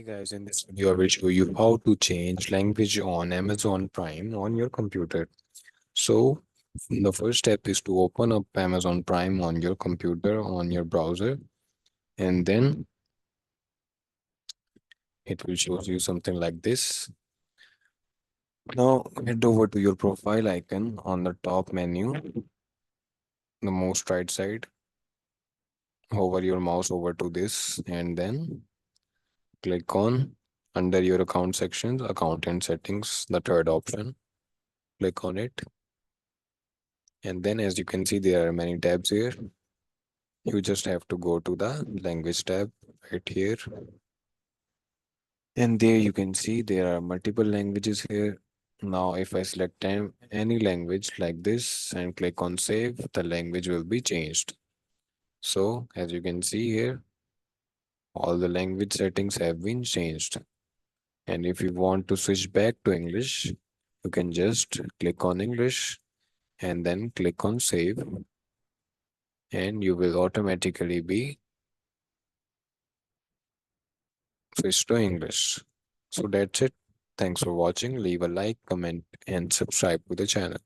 Hey guys, in this video I will show you how to change language on Amazon Prime on your computer. So the first step is to open up Amazon Prime on your computer on your browser, and then it will show you something like this. Now head over to your profile icon on the top menu, the most right side. Hover your mouse over to this and then click on under your account sections, account and settings, the third option. Click on it. And then as you can see, there are many tabs here. You just have to go to the language tab right here. And there you can see there are multiple languages here. Now, if I select any language like this and click on save, the language will be changed. So as you can see here, all the language settings have been changed. And if you want to switch back to English, you can just click on English and then click on save, and you will automatically be switch to English. So that's it. Thanks for watching. Leave a like, comment, and subscribe to the channel.